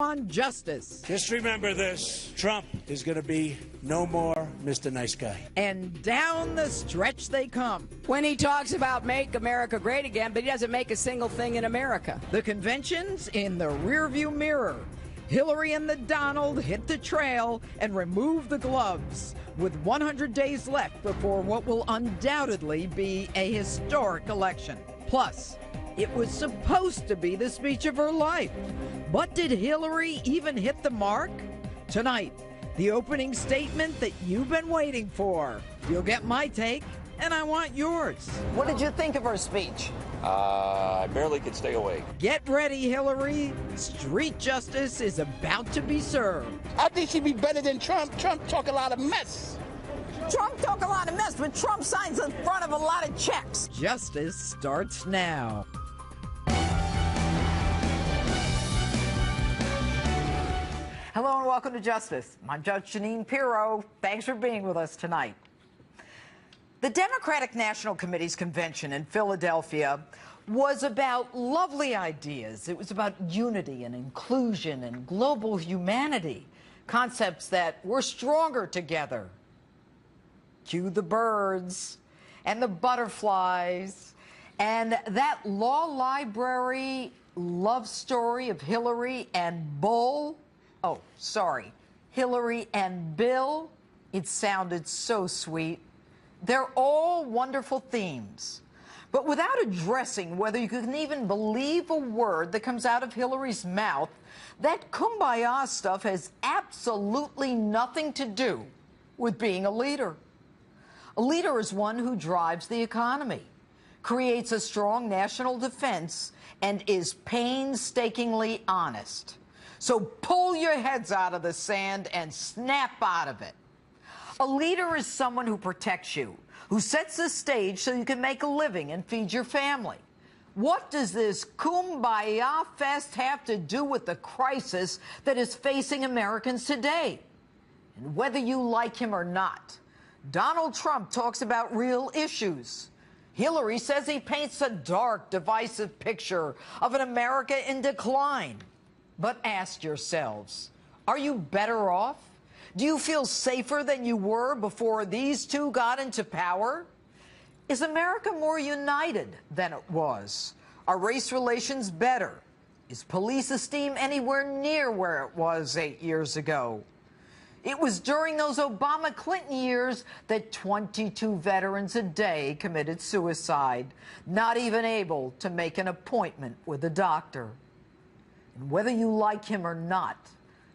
on justice. Just remember this. Trump is going to be no more Mr. Nice Guy. And down the stretch they come. When he talks about make America great again, but he doesn't make a single thing in America. The convention's in the rearview mirror. Hillary and the Donald hit the trail and remove the gloves, with 100 days left before what will undoubtedly be a historic election. Plus, it was supposed to be the speech of her life. But did Hillary even hit the mark? Tonight, the opening statement that you've been waiting for. You'll get my take, and I want yours. What did you think of her speech? I barely could stay awake. Get ready, Hillary. Street justice is about to be served. I think she'd be better than Trump. Trump talk a lot of mess. Trump talk a lot of mess, but Trump signs in front of a lot of checks. Justice starts now. Hello and welcome to Justice. I'm Judge Jeanine Pirro. Thanks for being with us tonight. The Democratic National Committee's convention in Philadelphia was about lovely ideas. It was about unity and inclusion and global humanity, concepts that we're stronger together. Cue the birds and the butterflies and that law library love story of Hillary and Bull. Oh, sorry, Hillary and Bill. It sounded so sweet. They're all wonderful themes. But without addressing whether you can even believe a word that comes out of Hillary's mouth, that kumbaya stuff has absolutely nothing to do with being a leader. A leader is one who drives the economy, creates a strong national defense, and is painstakingly honest. So pull your heads out of the sand and snap out of it. A leader is someone who protects you, who sets the stage so you can make a living and feed your family. What does this kumbaya fest have to do with the crisis that is facing Americans today? And whether you like him or not, Donald Trump talks about real issues. Hillary says he paints a dark, divisive picture of an America in decline. But ask yourselves, are you better off? Do you feel safer than you were before these two got into power? Is America more united than it was? Are race relations better? Is police esteem anywhere near where it was 8 years ago? It was during those Obama-Clinton years that 22 veterans a day committed suicide, not even able to make an appointment with a doctor. And whether you like him or not,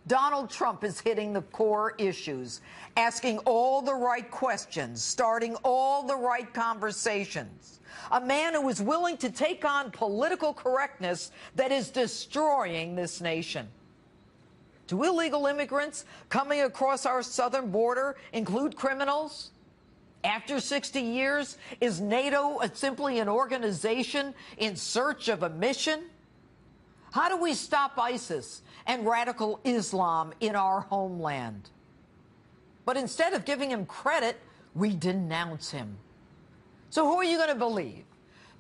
Donald Trump is hitting the core issues, asking all the right questions, starting all the right conversations. A man who is willing to take on political correctness that is destroying this nation. Do illegal immigrants coming across our southern border include criminals? After 60 years, is NATO simply an organization in search of a mission? How do we stop ISIS and radical Islam in our homeland? But instead of giving him credit, we denounce him. So who are you going to believe?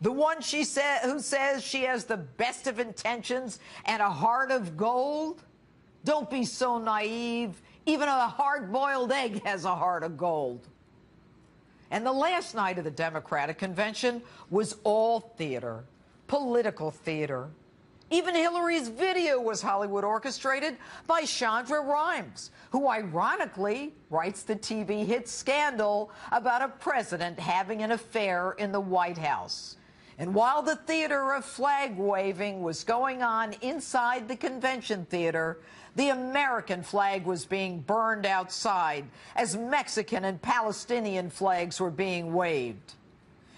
The one who says she has the best of intentions and a heart of gold? Don't be so naive. Even a hard-boiled egg has a heart of gold. And the last night of the Democratic convention was all theater, political theater. Even Hillary's video was Hollywood orchestrated by Shonda Rhimes, who ironically writes the TV hit Scandal about a president having an affair in the White House. And while the theater of flag waving was going on inside the convention theater, the American flag was being burned outside as Mexican and Palestinian flags were being waved.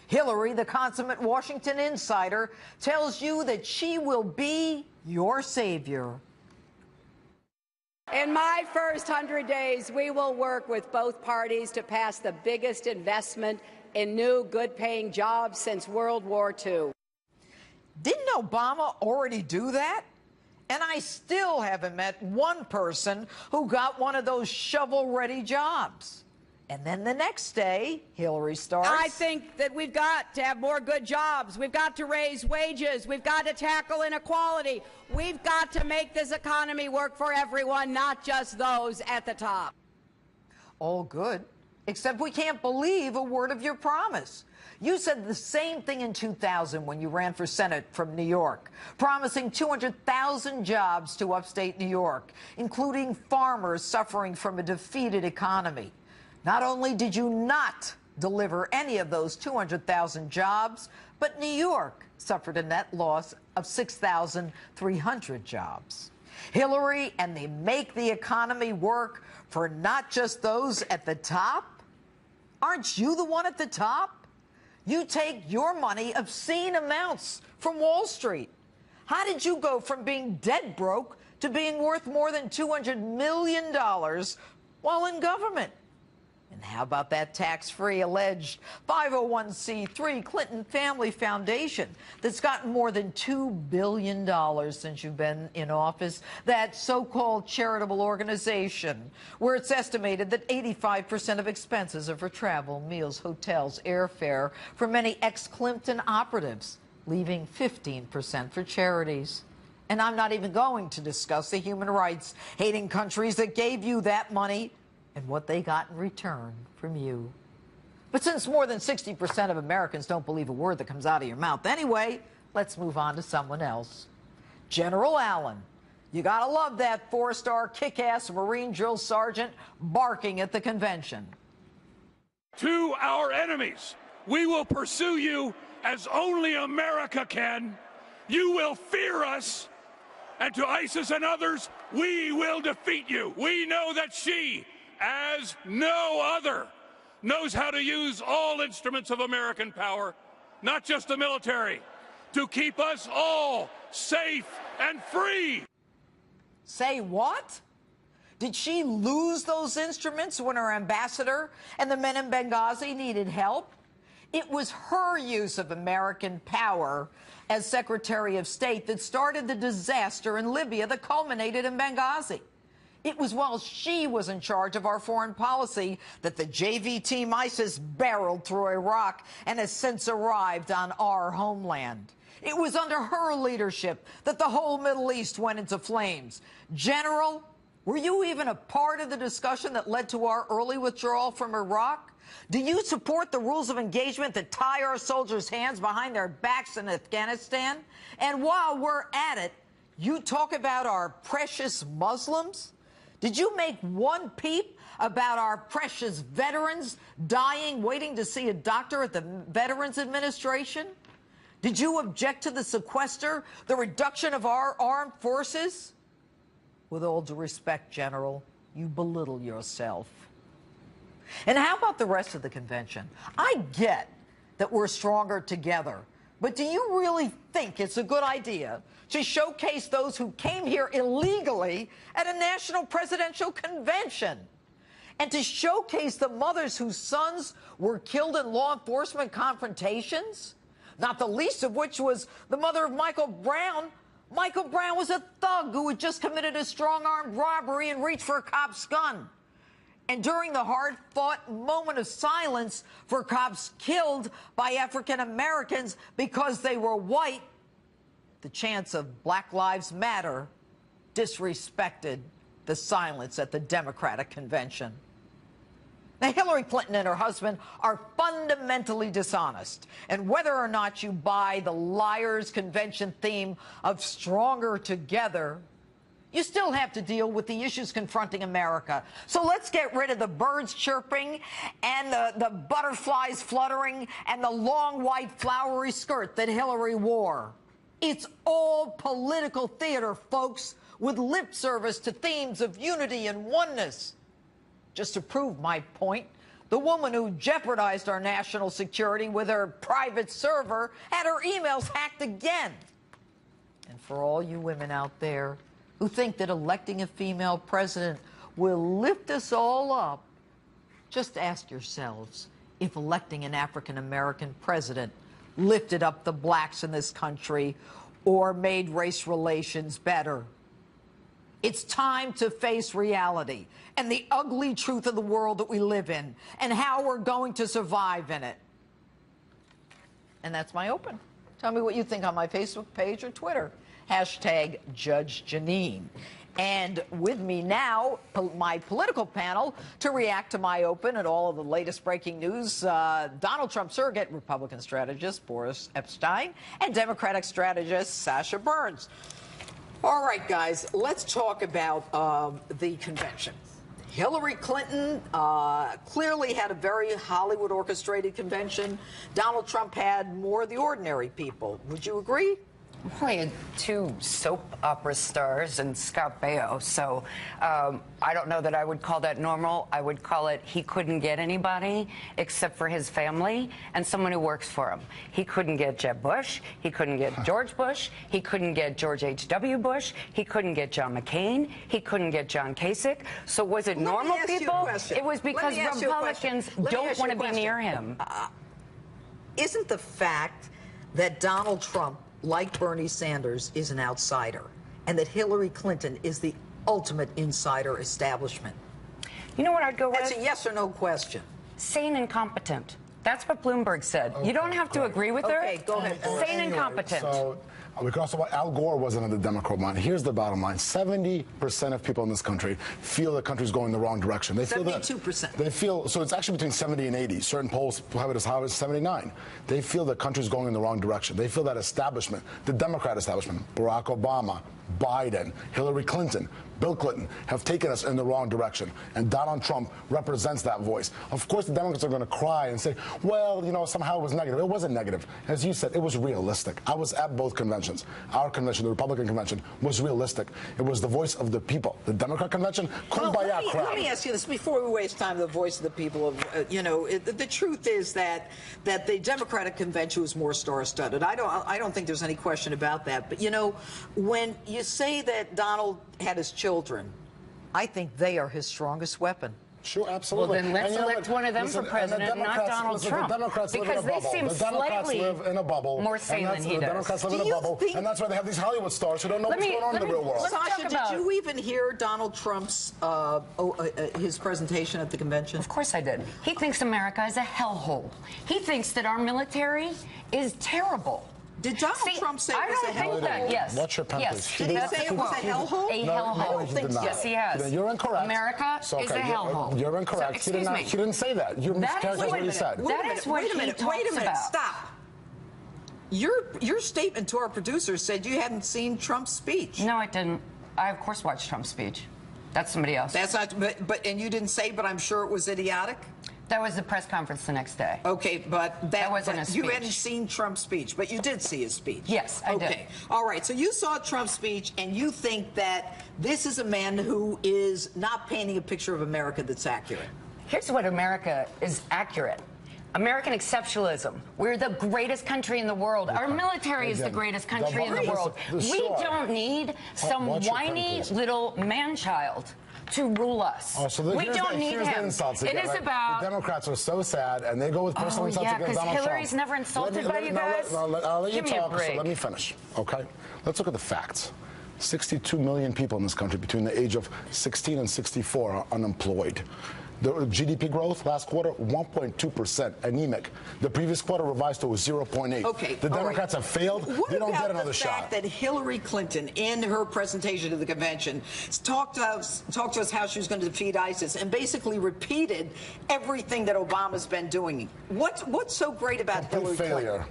Hillary, the consummate Washington insider, tells you that she will be your savior. In my first 100 days, we will work with both parties to pass the biggest investment in new, good-paying jobs since World War II. Didn't Obama already do that? And I still haven't met one person who got one of those shovel-ready jobs. And then the next day, Hillary starts. I think that we've got to have more good jobs. We've got to raise wages. We've got to tackle inequality. We've got to make this economy work for everyone, not just those at the top. All good, except we can't believe a word of your promise. You said the same thing in 2000 when you ran for Senate from New York, promising 200,000 jobs to upstate New York, including farmers suffering from a defeated economy. Not only did you not deliver any of those 200,000 jobs, but New York suffered a net loss of 6,300 jobs. Hillary and the Make the Economy Work for not just those at the top? Aren't you the one at the top? You take your money, obscene amounts, from Wall Street. How did you go from being dead broke to being worth more than $200 million while in government? And how about that tax-free alleged 501c3 Clinton Family Foundation that's gotten more than $2 billion since you've been in office? That so-called charitable organization where it's estimated that 85% of expenses are for travel, meals, hotels, airfare for many ex-Clinton operatives, leaving 15% for charities. And I'm not even going to discuss the human rights-hating countries that gave you that money and what they got in return from you. But since more than 60% of Americans don't believe a word that comes out of your mouth anyway, let's move on to someone else. General Allen. You gotta love that four-star kick-ass Marine drill sergeant barking at the convention. To our enemies, we will pursue you as only America can. You will fear us. And to ISIS and others, we will defeat you. We know that she, as no other, knows how to use all instruments of American power, not just the military, to keep us all safe and free. Say what? Did she lose those instruments when her ambassador and the men in Benghazi needed help? It was her use of American power as Secretary of State that started the disaster in Libya that culminated in Benghazi. It was while she was in charge of our foreign policy that the JV team ISIS barreled through Iraq and has since arrived on our homeland. It was under her leadership that the whole Middle East went into flames. General, were you even a part of the discussion that led to our early withdrawal from Iraq? Do you support the rules of engagement that tie our soldiers' hands behind their backs in Afghanistan? And while we're at it, you talk about our precious Muslims? Did you make one peep about our precious veterans dying waiting to see a doctor at the Veterans Administration? Did you object to the sequester, the reduction of our armed forces? With all due respect, General, you belittle yourself. And how about the rest of the convention? I get that we're stronger together, but do you really think it's a good idea to showcase those who came here illegally at a national presidential convention? And to showcase the mothers whose sons were killed in law enforcement confrontations? Not the least of which was the mother of Michael Brown. Michael Brown was a thug who had just committed a strong-armed robbery and reached for a cop's gun. And during the hard-fought moment of silence for cops killed by African Americans because they were white, the chants of Black Lives Matter disrespected the silence at the Democratic convention. Now, Hillary Clinton and her husband are fundamentally dishonest. And whether or not you buy the Liars Convention theme of Stronger Together, you still have to deal with the issues confronting America. So let's get rid of the birds chirping and the butterflies fluttering and the long white flowery skirt that Hillary wore. It's all political theater, folks, with lip service to themes of unity and oneness. Just to prove my point, the woman who jeopardized our national security with her private server had her emails hacked again. And for all you women out there who think that electing a female president will lift us all up, just ask yourselves if electing an African-American president lifted up the blacks in this country or made race relations better. It's time to face reality and the ugly truth of the world that we live in and how we're going to survive in it. And that's my open. Tell me what you think on my Facebook page or Twitter. Hashtag Judge Janine. And with me now, my political panel to react to my open and all of the latest breaking news, Donald Trump surrogate Republican strategist Boris Epshteyn and Democratic strategist Sasha Burns. All right, guys, let's talk about the convention. Hillary Clinton clearly had a very Hollywood-orchestrated convention. Donald Trump had more of the ordinary people. Would you agree? Well, he had 2 soap opera stars and Scott Baio, so I don't know that I would call that normal. I would call it he couldn't get anybody except for his family and someone who works for him. He couldn't get Jeb Bush. He couldn't get George Bush. He couldn't get George H.W. Bush. He couldn't get John McCain. He couldn't get John Kasich. So was it normal people? It was because Republicans don't want to be near him. Isn't the fact that Donald Trump, like Bernie Sanders, is an outsider, and that Hillary Clinton is the ultimate insider establishment? You know what I'd go with? That's a yes or no question. Sane and competent. That's what Bloomberg said. You don't have to agree with her. Okay, go ahead. Sane and competent. So we can also about Al Gore wasn't on the Democrat line. Here's the bottom line: 70% of people in this country feel the country's going the wrong direction. They feel 72%. They feel so. It's actually between 70 and 80. Certain polls have it as high as 79. They feel the country's going in the wrong direction. They feel that establishment, the Democrat establishment, Barack Obama, Biden, Hillary Clinton, Bill Clinton, have taken us in the wrong direction. And Donald Trump represents that voice. Of course, the Democrats are going to cry and say, well, you know, somehow it was negative. It wasn't negative. As you said, it was realistic. I was at both conventions. Our convention, the Republican convention, was realistic. It was the voice of the people. The Democrat convention, kumbaya crowd. Let me ask you this before we waste time. The voice of the people. The truth is that the Democratic convention was more star-studded. I don't think there's any question about that. But you know, when you say that Donald had his children, I think they are his strongest weapon. Sure, absolutely. Well, then let's elect one of them for president, not Donald Trump. The Democrats because live in a bubble. They seem The Democrats slightly live in a bubble. More sane than he does. The Democrats live in a bubble, and that's why they have these Hollywood stars who don't know what's going on in the real world. Sasha, did you even hear Donald Trump's his presentation at the convention? Of course I did. He thinks America is a hellhole. He thinks that our military is terrible. Did Donald Trump say it was a hellhole? I don't think that, yes. What's your pen, yes. please? Did he say it was a hellhole? A hellhole. I don't think so. Yes, he has. Then you're incorrect. America is a hellhole. You're incorrect. So, he didn't say that. You're mischaracterizing what he said. That is what he talks about. Stop. Your statement to our producers said you hadn't seen Trump's speech. No, I didn't. I, of course, watched Trump's speech. That's somebody else. That's not, and you didn't say, but I'm sure it was idiotic? That was the press conference the next day. Okay, but that wasn't a speech. You hadn't seen Trump's speech, but you did see his speech. Yes, I did. Okay, all right. So you saw Trump's speech, and you think that this is a man who is not painting a picture of America that's accurate. Here's what America is accurate. American exceptionalism. We're the greatest country in the world. Our military is the greatest country in the world. We don't need some whiny little man-child to rule us. Oh, so we don't need him. The insults again, it is about... The Democrats are so sad, and they go with personal insults against Donald Trump. Hillary's never insulted by you guys. I'll let you Give me a talk, break. so let me finish, okay? Let's look at the facts. 62 million people in this country between the age of 16 and 64 are unemployed. The GDP growth last quarter, 1.2%, anemic. The previous quarter revised to 0.8. Okay, the Democrats have failed. They don't get another shot. What about the fact that Hillary Clinton, in her presentation to the convention, talked to us how she was going to defeat ISIS and basically repeated everything that Obama's been doing? What's so great about Hillary Clinton?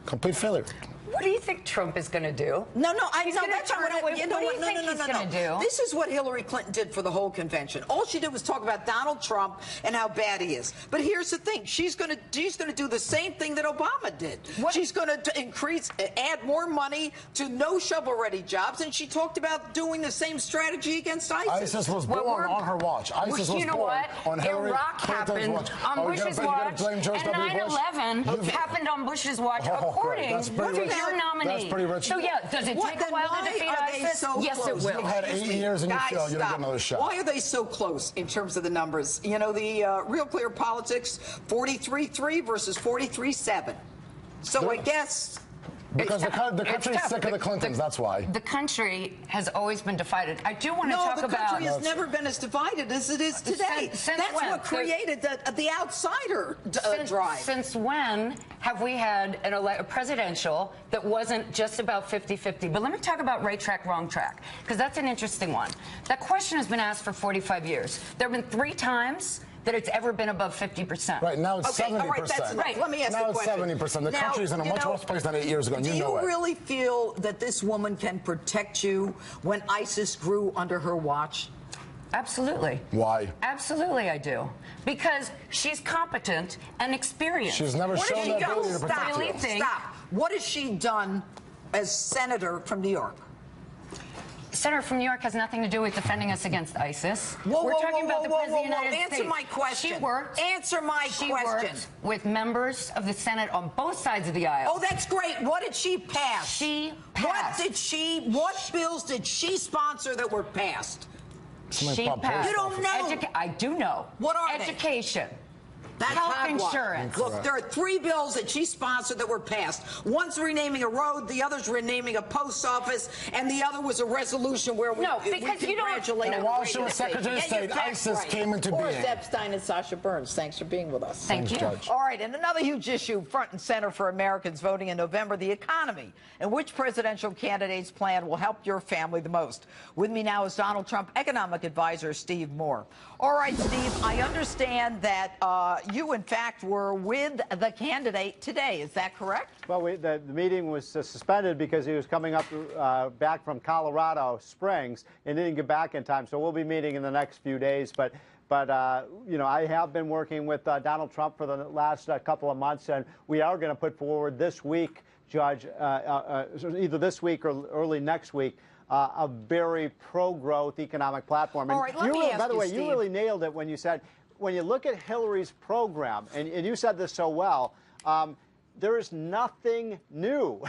Complete failure. What do you think Trump is going to do? No, He's going to turn away. What do you think he's going to do? This is what Hillary Clinton did for the whole convention. All she did was talk about Donald Trump and how bad he is. But here's the thing: she's going to do the same thing that Obama did. She's going to add more money to no shovel-ready jobs, and she talked about doing the same strategy against ISIS. ISIS was born on her watch. ISIS was born on Hillary Clinton's watch. On Bush's watch, and 9/11 happened on Bush's watch, according to your nominee. That's pretty rich. So yeah, does it take a while to defeat ISIS? Yes, it will. You've had 8 years and you failed. You don't get another shot. Why are they so close in terms of the numbers? You know, the Real Clear Politics, 43-3 versus 43-7. So I guess Because the country's sick of the Clintons, that's why. The country has always been divided. I do want to No, talk the about... country has never been as divided as it is today. Since That's when? what created the outsider drive. Since when have we had a presidential that wasn't just about 50-50? But let me talk about right track, wrong track, because that's an interesting one. That question has been asked for 45 years. There have been 3 times that it's ever been above 50%. Right, now it's 70%. All right, that's enough. Let me ask now the question. It's 70%. The country's in a much worse place than 8 years ago, and you know it. Do you really feel that this woman can protect you when ISIS grew under her watch? Absolutely. Why? Absolutely, I do. Because she's competent and experienced. She's never shown that ability to protect you. Stop. What has she done as senator from New York? Senator from New York has nothing to do with defending us against ISIS. We're talking about the President of the United States. Answer my question. She worked. Answer my she question. Worked with members of the Senate on both sides of the aisle. Oh, that's great. What did she pass? She passed. What bills did she sponsor that were passed? She passed. You don't know. I do know. What are Education. That's health insurance. Look, there are 3 bills that she sponsored that were passed. One's renaming a road, the other's renaming a post office, and the other was a resolution where we congratulate her. While she was Secretary of State, ISIS came into being. Boris Epstein and Sasha Burns, thanks for being with us. Thank you. Judge. All right, and another huge issue front and center for Americans voting in November, the economy, and which presidential candidate's plan will help your family the most. With me now is Donald Trump economic advisor Steve Moore. All right, Steve, I understand that you, in fact, were with the candidate today. Is that correct? Well, the meeting was suspended because he was coming up back from Colorado Springs and didn't get back in time. So we'll be meeting in the next few days. But you know, I have been working with Donald Trump for the last couple of months, and we are going to put forward this week, Judge, either this week or early next week, a very pro-growth economic platform. And all right, let me ask by the way, Steve. you really nailed it when you said, when you look at Hillary's program, and you said this so well, there is nothing new.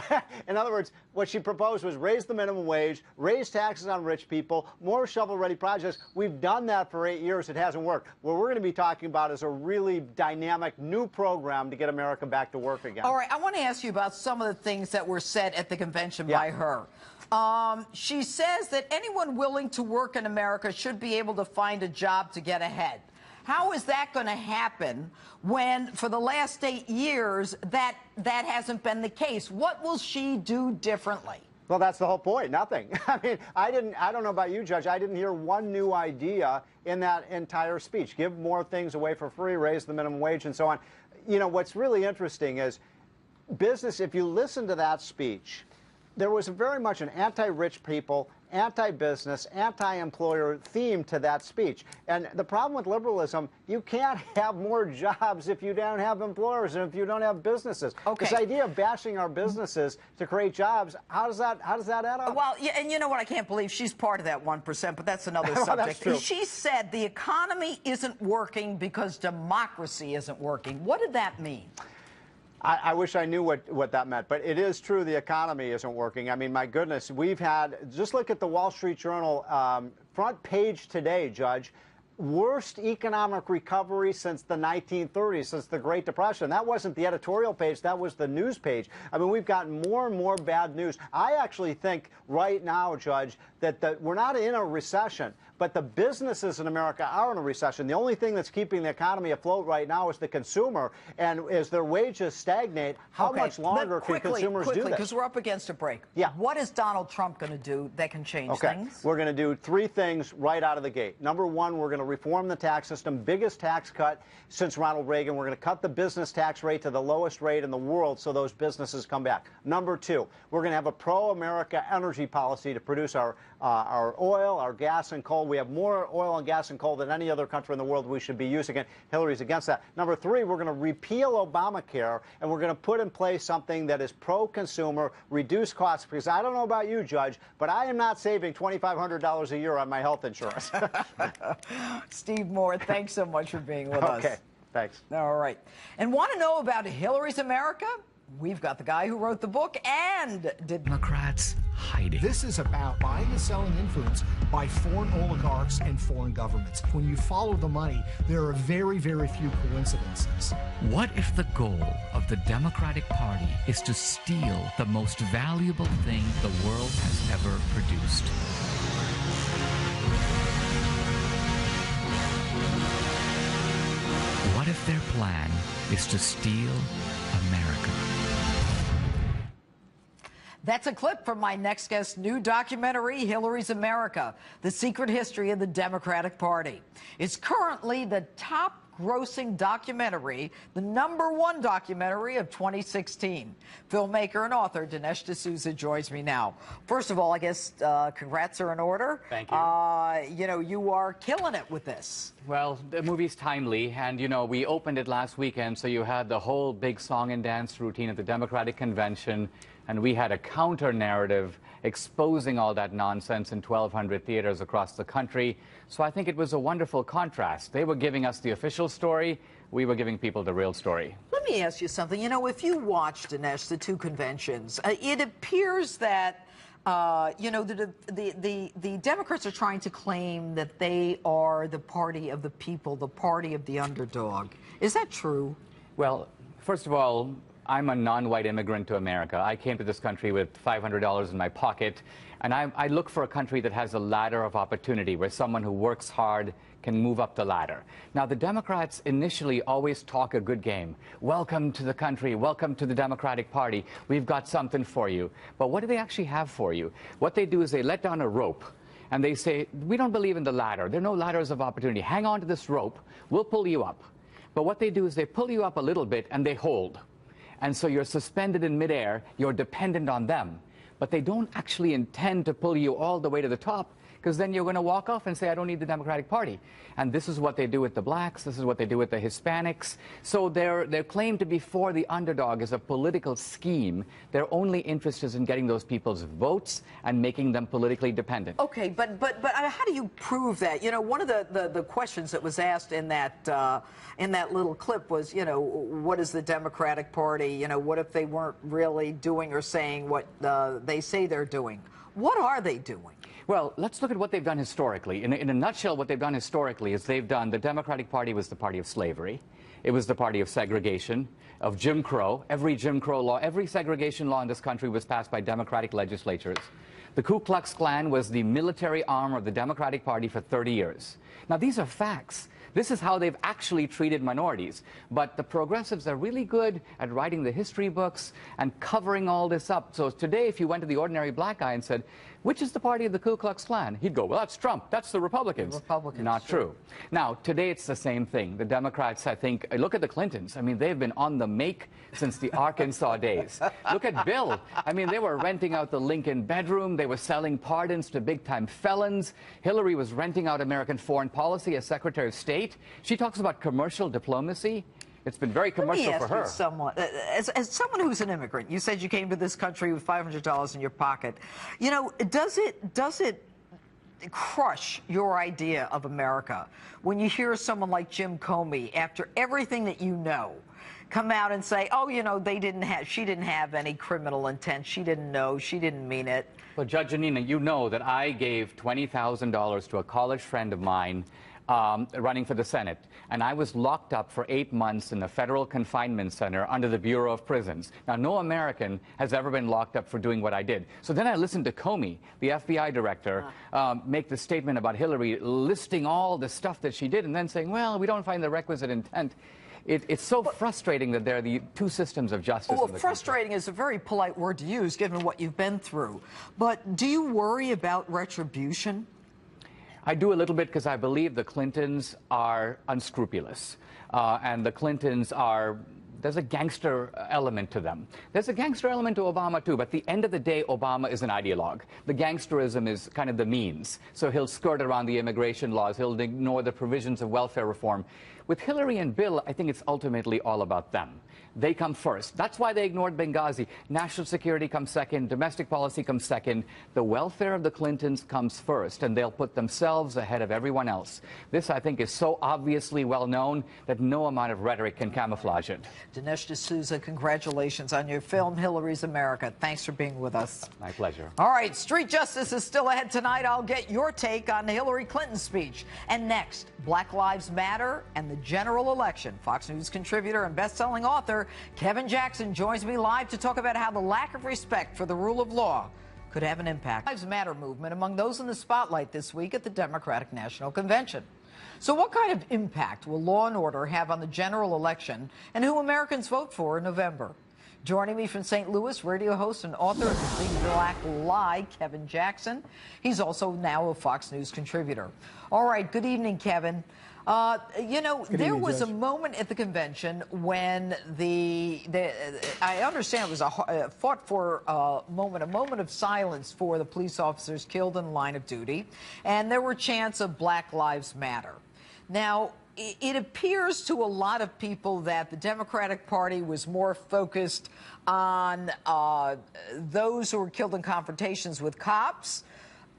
In other words, what she proposed was raise the minimum wage, raise taxes on rich people, more shovel-ready projects. We've done that for 8 years. It hasn't worked. What we're going to be talking about is a really dynamic new program to get America back to work again. All right, I want to ask you about some of the things that were said at the convention by her. She says that anyone willing to work in America should be able to find a job to get ahead. How is that going to happen when, for the last 8 years, that hasn't been the case? What will she do differently? Well, that's the whole point. Nothing. I mean, I don't know about you, Judge. I didn't hear one new idea in that entire speech. Give more things away for free, raise the minimum wage, and so on. You know, what's really interesting is business, if you listen to that speech, there was very much an anti-rich people, anti-business, anti-employer theme to that speech. And the problem with liberalism, you can't have more jobs if you don't have employers and if you don't have businesses. Okay. This idea of bashing our businesses to create jobs, how does that add up? Well, yeah, and you know what? I can't believe she's part of that 1%, but that's another subject. That's true. She said the economy isn't working because democracy isn't working. What did that mean? I wish I knew what that meant, but it is true the economy isn't working. I mean, my goodness, we've had, just look at the Wall Street Journal front page today, Judge, worst economic recovery since the 1930s, since the Great Depression. That wasn't the editorial page, that was the news page. I mean, we've gotten more and more bad news. I actually think right now, Judge, that we're not in a recession, but the businesses in America are in a recession. The only thing that's keeping the economy afloat right now is the consumer. And as their wages stagnate, how much longer can consumers do this? Because we're up against a break. Yeah. What is Donald Trump going to do that can change things? We're going to do 3 things right out of the gate. Number 1, we're going to reform the tax system, biggest tax cut since Ronald Reagan. We're going to cut the business tax rate to the lowest rate in the world so those businesses come back. Number 2, we're going to have a pro-America energy policy to produce our oil, our gas, and coal. We have more oil and gas and coal than any other country in the world. We should be using it. Hillary's against that. Number 3, we're going to repeal Obamacare, and we're going to put in place something that is pro-consumer, reduce costs, because I don't know about you, Judge, but I am not saving $2,500 a year on my health insurance. Steve Moore, thanks so much for being with us. Okay, thanks. All right. And want to know about Hillary's America? We've got the guy who wrote the book and did... Democrats hiding. This is about buying and selling influence by foreign oligarchs and foreign governments. When you follow the money, there are very, very few coincidences. What if the goal of the Democratic Party is to steal the most valuable thing the world has ever produced? What if their plan is to steal America? That's a clip from my next guest's new documentary, Hillary's America, The Secret History of the Democratic Party. It's currently the top grossing documentary, the #1 documentary of 2016. Filmmaker and author Dinesh D'Souza joins me now. First of all, I guess congrats are in order. Thank you. You know, you are killing it with this. Well, the movie's timely, and you know, we opened it last weekend, so you had the whole big song and dance routine at the Democratic Convention, and we had a counter-narrative exposing all that nonsense in 1,200 theaters across the country. So I think it was a wonderful contrast. They were giving us the official story. We were giving people the real story. Let me ask you something. You know, if you watched, Dinesh, the two conventions, it appears that, you know, the Democrats are trying to claim that they are the party of the people, the party of the underdog. Is that true? Well, first of all, I'm a non-white immigrant to America. I came to this country with $500 in my pocket, and I look for a country that has a ladder of opportunity where someone who works hard can move up the ladder. Now, the Democrats initially always talk a good game. Welcome to the country. Welcome to the Democratic Party. We've got something for you. But what do they actually have for you? What they do is they let down a rope, and they say, we don't believe in the ladder. There are no ladders of opportunity. Hang on to this rope. We'll pull you up. But what they do is they pull you up a little bit, and they hold. And so you're suspended in midair, you're dependent on them. But they don't actually intend to pull you all the way to the top, because then you're going to walk off and say, I don't need the Democratic Party. And this is what they do with the blacks, this is what they do with the Hispanics. So their claim to be for the underdog is a political scheme. Their only interest is in getting those people's votes and making them politically dependent. Okay, but how do you prove that? You know, one of the questions that was asked in that little clip was, you know, what is the Democratic Party? You know, what if they weren't really doing or saying what they say they're doing? What are they doing? Well, let's look at what they've done historically. In a nutshell, what they've done historically is the Democratic Party was the party of slavery. It was the party of segregation, of Jim Crow. Every Jim Crow law, every segregation law in this country was passed by Democratic legislatures. The Ku Klux Klan was the military arm of the Democratic Party for 30 years. Now, these are facts. This is how they've actually treated minorities. But the progressives are really good at writing the history books and covering all this up. So today, if you went to the ordinary black guy and said, which is the party of the Ku Klux Klan? He'd go, well, that's Trump. That's the Republicans. The Republicans. Not true. Now, today it's the same thing. The Democrats, I think, look at the Clintons. I mean, they've been on the make since the Arkansas days. Look at Bill. I mean, they were renting out the Lincoln bedroom. They were selling pardons to big-time felons. Hillary was renting out American foreign policy as Secretary of State. She talks about commercial diplomacy. It's been very commercial for her. As someone who's an immigrant, you said you came to this country with $500 in your pocket. You know, does it crush your idea of America when you hear someone like Jim Comey, after everything that you know, come out and say, oh, you know, she didn't have any criminal intent. She didn't know. She didn't mean it. Well, Judge Janina, you know that I gave $20,000 to a college friend of mine running for the Senate, and I was locked up for 8 months in a federal confinement center under the Bureau of Prisons. Now, no American has ever been locked up for doing what I did. So then I listened to Comey, the FBI director, make the statement about Hillary, listing all the stuff that she did, and then saying, well, we don't find the requisite intent. It's so frustrating that there are the two systems of justice. Well, frustrating is a very polite word to use, given what you've been through. But do you worry about retribution? I do a little bit because I believe the Clintons are unscrupulous. And the Clintons are, there's a gangster element to them. There's a gangster element to Obama, too. But at the end of the day, Obama is an ideologue. The gangsterism is kind of the means. So he'll skirt around the immigration laws. He'll ignore the provisions of welfare reform. With Hillary and Bill, I think it's ultimately all about them. They come first. That's why they ignored Benghazi. National security comes second. Domestic policy comes second. The welfare of the Clintons comes first, and they'll put themselves ahead of everyone else. This, I think, is so obviously well known that no amount of rhetoric can camouflage it. Dinesh D'Souza, congratulations on your film, Hillary's America. Thanks for being with us. My pleasure. All right, Street Justice is still ahead tonight. I'll get your take on Hillary Clinton's speech. And next, Black Lives Matter and the general election. Fox News contributor and best-selling author Kevin Jackson joins me live to talk about how the lack of respect for the rule of law could have an impact. Lives Matter movement among those in the spotlight this week at the Democratic National Convention. So what kind of impact will law and order have on the general election and who Americans vote for in November? Joining me from St. Louis, radio host and author of The Big Black Lie, Kevin Jackson. He's also now a Fox News contributor. All right, good evening, Kevin. There was a moment at the convention when I understand it was a fought for moment of silence for the police officers killed in the line of duty, and there were chants of Black Lives Matter. Now, it appears to a lot of people that the Democratic Party was more focused on those who were killed in confrontations with cops,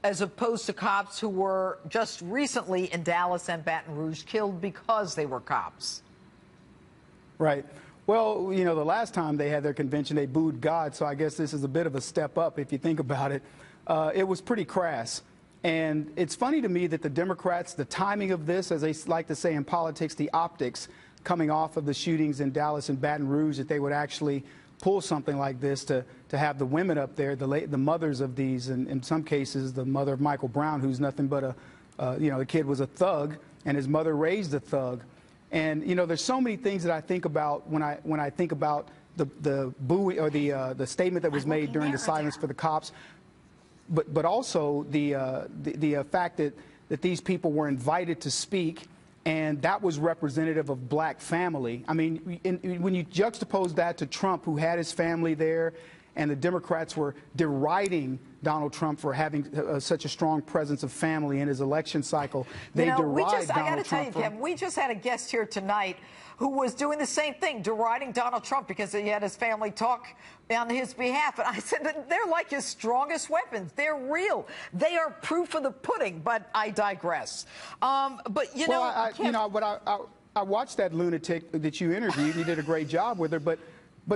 as opposed to cops who were just recently in Dallas and Baton Rouge killed because they were cops. Right. Well, you know, the last time they had their convention, they booed God, so I guess this is a bit of a step up if you think about it. It was pretty crass. And it's funny to me that the Democrats, the timing of this, as they like to say in politics, the optics coming off of the shootings in Dallas and Baton Rouge, that they would actually pull something like this to have the women up there, the mothers of these, and in some cases the mother of Michael Brown, who's nothing but the kid was a thug, and his mother raised a thug. And you know, there's so many things that I think about when I think about the booing or the statement that was made during the silence for the cops, but also the fact that these people were invited to speak. And that was representative of black family. I mean, when you juxtapose that to Trump, who had his family there, and the Democrats were deriding Donald Trump for having such a strong presence of family in his election cycle, they deride Donald Trump. I got to tell you, Kevin, we just had a guest here tonight who was doing the same thing, deriding Donald Trump because he had his family talk on his behalf. And I said, they're like his strongest weapons. They're real. They are proof of the pudding, but I digress. I watched that lunatic that you interviewed. You did a great job with her, but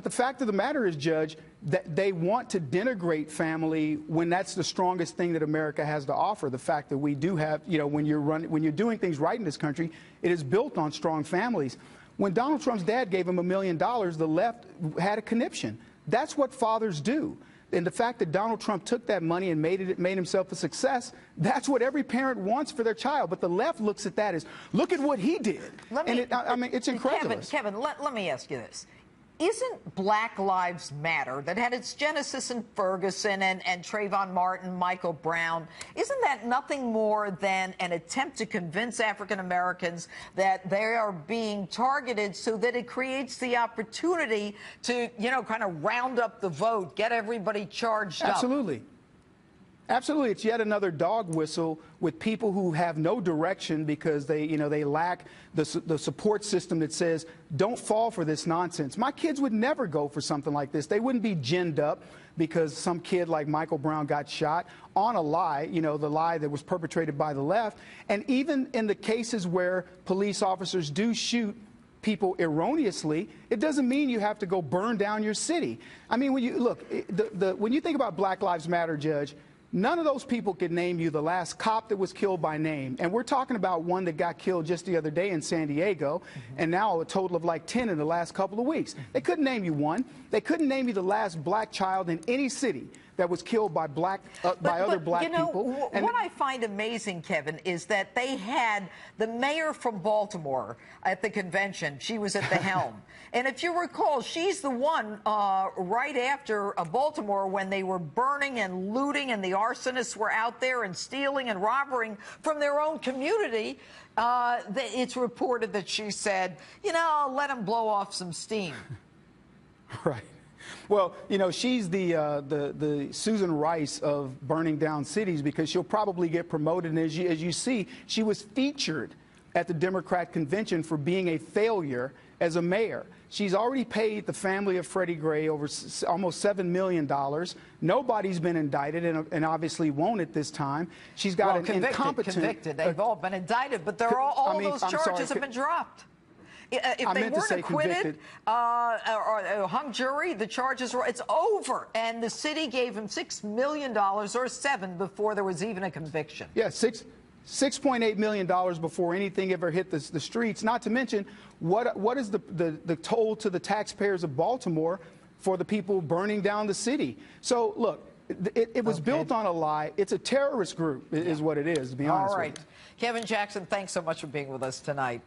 the fact of the matter is, Judge, that they want to denigrate family when that's the strongest thing that America has to offer. The fact that we do have, you know, when you're doing things right in this country, it is built on strong families. When Donald Trump's dad gave him $1 million, the left had a conniption. That's what fathers do. And the fact that Donald Trump took that money and made himself a success, that's what every parent wants for their child. But the left looks at that as, look at what he did. I mean, it's incredible. Kevin, let me ask you this. Isn't Black Lives Matter, that had its genesis in Ferguson and Trayvon Martin, Michael Brown, isn't that nothing more than an attempt to convince African Americans that they are being targeted so that it creates the opportunity to, you know, kind of round up the vote, get everybody charged up? Absolutely. Absolutely. It's yet another dog whistle with people who have no direction because they lack the support system that says, don't fall for this nonsense. My kids would never go for something like this. They wouldn't be ginned up because some kid like Michael Brown got shot on a lie, you know, the lie that was perpetrated by the left. And even in the cases where police officers do shoot people erroneously, it doesn't mean you have to go burn down your city. I mean, when you look, when you think about Black Lives Matter, Judge, none of those people could name you the last cop that was killed by name. And we're talking about one that got killed just the other day in San Diego, and now a total of like 10 in the last couple of weeks. They couldn't name you one. They couldn't name you the last black child in any city that was killed by other black people. What I find amazing, Kevin, is that they had the mayor from Baltimore at the convention. She was at the helm. And if you recall, she's the one right after Baltimore when they were burning and looting and the arsonists were out there and stealing and robbing from their own community. It's reported that she said, you know, let them blow off some steam. Right. Well, you know, she's the Susan Rice of burning down cities because she'll probably get promoted. And as you see, she was featured at the Democrat convention for being a failure as a mayor. She's already paid the family of Freddie Gray over almost $7 million. Nobody's been indicted and obviously won't at this time. She's got an incompetent... Convicted. They've all been indicted, but all those charges have been dropped. If they weren't acquitted or hung jury, the charges were, it's over. And the city gave him $6 million or $7 million before there was even a conviction. Yeah, $6.8 million before anything ever hit the streets. Not to mention, what is the toll to the taxpayers of Baltimore for the people burning down the city? So, look, it was built on a lie. It's a terrorist group, is what it is, to be honest with you. Kevin Jackson, thanks so much for being with us tonight.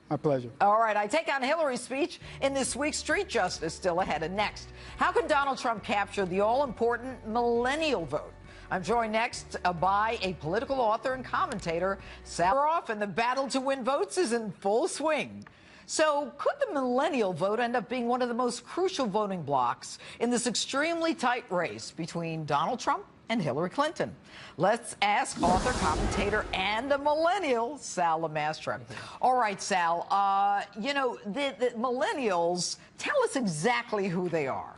My pleasure. All right, I take on Hillary's speech in this week's Street Justice, still ahead. And next, how can Donald Trump capture the all-important millennial vote? I'm joined next by a political author and commentator, Sal Roff, and the battle to win votes is in full swing. So could the millennial vote end up being one of the most crucial voting blocks in this extremely tight race between Donald Trump and Hillary Clinton? Let's ask author, commentator, and a millennial, Sal Lamastra. All right, Sal, you know, the millennials, tell us exactly who they are.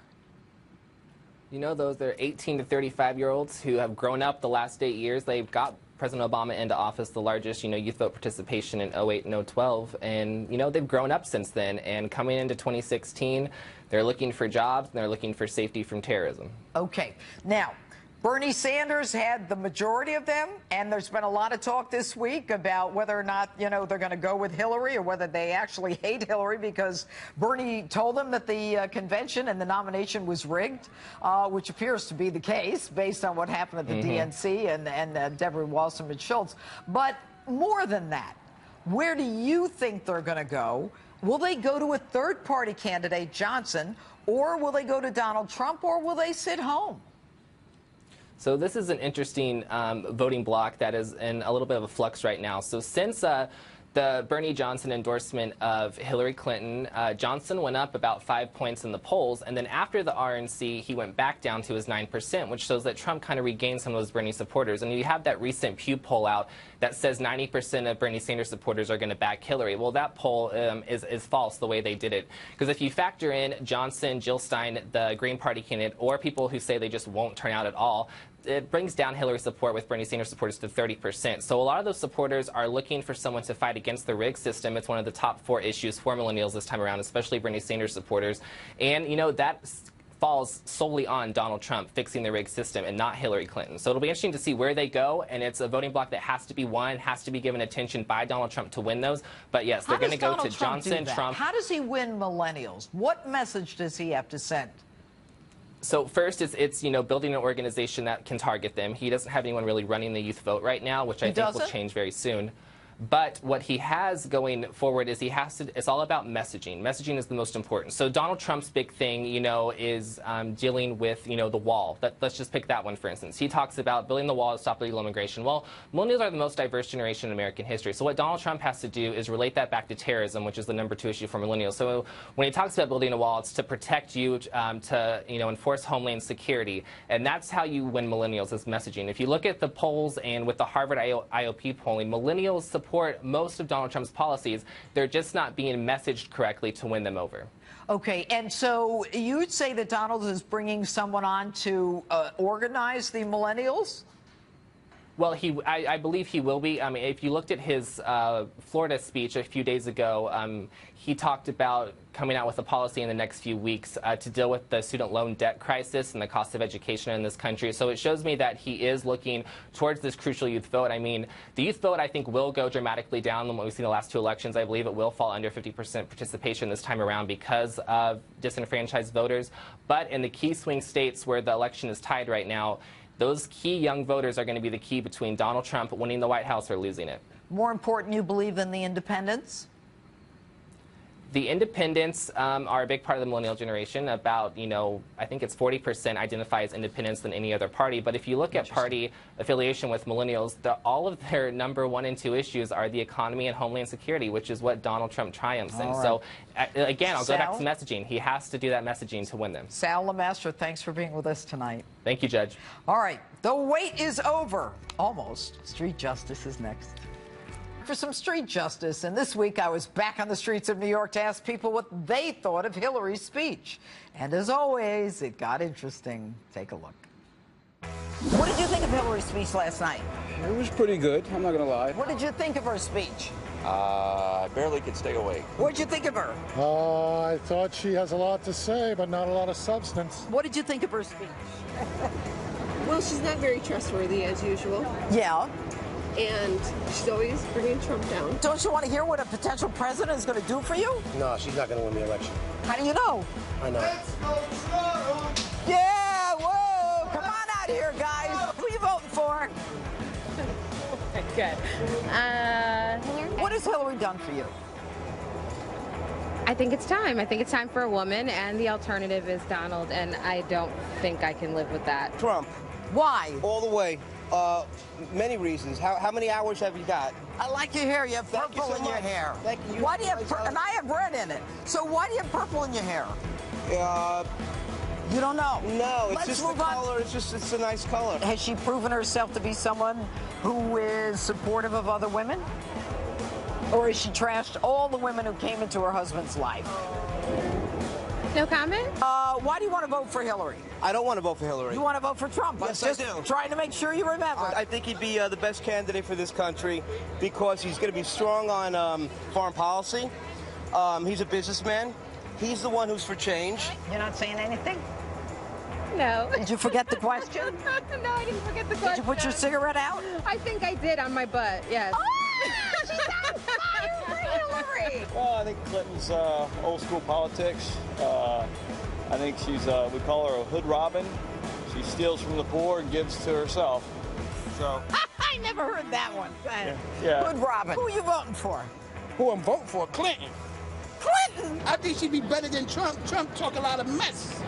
You know, those are 18 to 35-year-olds who have grown up the last 8 years. They've got President Obama into office, the largest, youth vote participation in 08 and 012. And, they've grown up since then. And coming into 2016, they're looking for jobs and they're looking for safety from terrorism. Okay. Now, Bernie Sanders had the majority of them, and there's been a lot of talk this week about whether or not, they're going to go with Hillary or whether they actually hate Hillary because Bernie told them that the convention and the nomination was rigged, which appears to be the case based on what happened at the DNC and Deborah Wasserman-Schultz. But more than that, where do you think they're going to go? Will they go to a third-party candidate, Johnson, or will they go to Donald Trump, or will they sit home? So this is an interesting voting bloc that is in a little bit of a flux right now. So since the Bernie Johnson endorsement of Hillary Clinton, Johnson went up about 5 points in the polls, and then after the RNC, he went back down to his 9%, which shows that Trump kind of regained some of those Bernie supporters. And you have that recent Pew poll out that says 90% of Bernie Sanders supporters are going to back Hillary. Well, that poll is false the way they did it. Because if you factor in Johnson, Jill Stein, the Green Party candidate, or people who say they just won't turn out at all, it brings down Hillary's support with Bernie Sanders supporters to 30%. So a lot of those supporters are looking for someone to fight against the rigged system. It's one of the top 4 issues for millennials this time around, especially Bernie Sanders supporters. And, that falls solely on Donald Trump fixing the rigged system and not Hillary Clinton. So it'll be interesting to see where they go, and it's a voting bloc that has to be won, has to be given attention by Donald Trump to win those. But yes, they're going to go to Johnson, Trump. How does he win millennials? What message does he have to send? So first, it's building an organization that can target them. He doesn't have anyone really running the youth vote right now, which I think will change very soon. But what he has going forward is it's all about messaging. Messaging is the most important. So Donald Trump's big thing, is dealing with, the wall. Let's just pick that one, for instance. He talks about building the wall to stop illegal immigration. Well, millennials are the most diverse generation in American history. So what Donald Trump has to do is relate that back to terrorism, which is the #2 issue for millennials. So when he talks about building a wall, it's to protect you, to, enforce homeland security. And that's how you win millennials, is messaging. If you look at the polls and with the Harvard IOP polling, millennials support most of Donald Trump's policies. They're just not being messaged correctly to win them over. Okay, and so you'd say that Donald is bringing someone on to organize the millennials? Well, I believe he will be. I mean, if you looked at his Florida speech a few days ago, he talked about coming out with a policy in the next few weeks to deal with the student loan debt crisis and the cost of education in this country. So it shows me that he is looking towards this crucial youth vote. I mean, the youth vote, I think, will go dramatically down than what we've seen in the last 2 elections. I believe it will fall under 50% participation this time around because of disenfranchised voters. But in the key swing states where the election is tied right now, those key young voters are going to be the key between Donald Trump winning the White House or losing it. More important, you believe, than the independents? The independents are a big part of the millennial generation. About, I think it's 40% identify as independents than any other party. But if you look at party affiliation with millennials, all of their #1 and 2 issues are the economy and homeland security, which is what Donald Trump triumphs in. Right. So, again, I'll go back to messaging. He has to do that messaging to win them. Sal Lamastra, thanks for being with us tonight. Thank you, Judge. All right. The wait is over. Almost. Street Justice is next. For some street justice, and this week I was back on the streets of New York to ask people what they thought of Hillary's speech. And as always, it got interesting. Take a look. What did you think of Hillary's speech last night? It was pretty good. I'm not going to lie. What did you think of her speech? I barely could stay awake. What did you think of her? I thought she has a lot to say, but not a lot of substance. What did you think of her speech? Well, she's not very trustworthy, as usual. Yeah. And she's always bringing Trump down. Don't you want to hear what a potential president is going to do for you? No, she's not going to win the election. How do you know? I know. Yeah, whoa! Come on out here, guys. Who are you voting for? Good. What has Hillary done for you? I think it's time. I think it's time for a woman, and the alternative is Donald, and I don't think I can live with that. Trump. Why? All the way. Many reasons. How many hours have you got? I like your hair. You have purple in your hair. Thank you. Why do you have and I have red in it. So why do you have purple in your hair? You don't know? No, it's Let's just the move on. color. It's a nice color. Has she proven herself to be someone who is supportive of other women? Or has she trashed all the women who came into her husband's life? No comment? Why do you want to vote for Hillary? I don't want to vote for Hillary. You want to vote for Trump? Yes, Just I do. Trying to make sure you remember. I think he'd be the best candidate for this country because he's going to be strong on foreign policy. He's a businessman. He's the one who's for change. You're not saying anything? No. Did you forget the question? No, I didn't forget the question. Did you put your cigarette out? I think I did on my butt, yes. Oh, she's on fire for Hillary! Well, I think Clinton's old school politics. I think she's, we call her a hood robin. She steals from the poor and gives to herself. So. I never heard that one. Yeah. Hood robin. Who are you voting for? Who I'm voting for? Clinton. Clinton? I think she'd be better than Trump. Trump talk a lot of mess.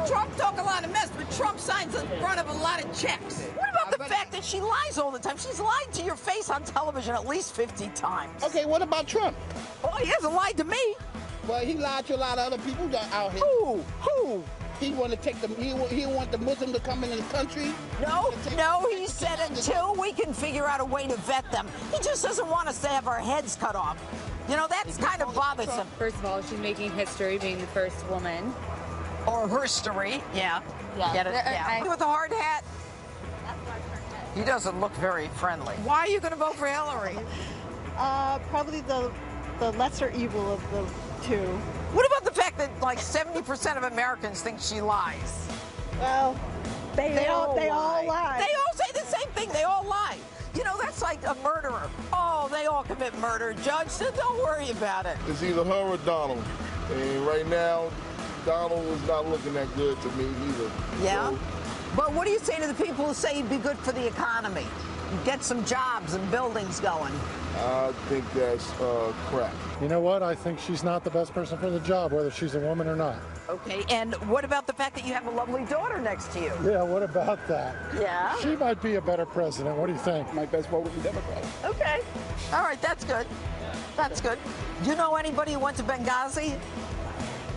Trump talk a lot of mess, but Trump signs in front of a lot of checks. What about the fact that she lies all the time? She's lied to your face on television at least 50 times. Okay, what about Trump? Well, he hasn't lied to me. Well, he lied to a lot of other people out here. Who? He want to take them. He want the Muslim to come in the country. No, he said until we can figure out a way to vet them. He just doesn't want us to have our heads cut off. You know, that's kind of bothersome. First of all, she's making history being the first woman. Or herstory. Yeah. Get it? Yeah. With a hard hat. He doesn't look very friendly. Why are you going to vote for Hillary? Probably the lesser evil of the two. What about the fact that like 70% of Americans think she lies? Well, they all lie. They all say the same thing. They all lie. You know, that's like a murderer. Oh, they all commit murder, Judge. So don't worry about it. It's either her or Donald. And right now, Donald is not looking that good to me either. Yeah? So, but what do you say to the people who say he'd be good for the economy? Get some jobs and buildings going. I think that's crap. You know what? I think she's not the best person for the job, whether she's a woman or not. Okay, and what about the fact that you have a lovely daughter next to you? Yeah, what about that? Yeah? She might be a better president. What do you think? My best vote would be Democrat. Okay. All right, that's good. That's good. You know anybody who went to Benghazi?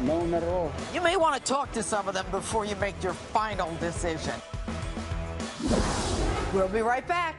No, not at all. You may want to talk to some of them before you make your final decision. We'll be right back.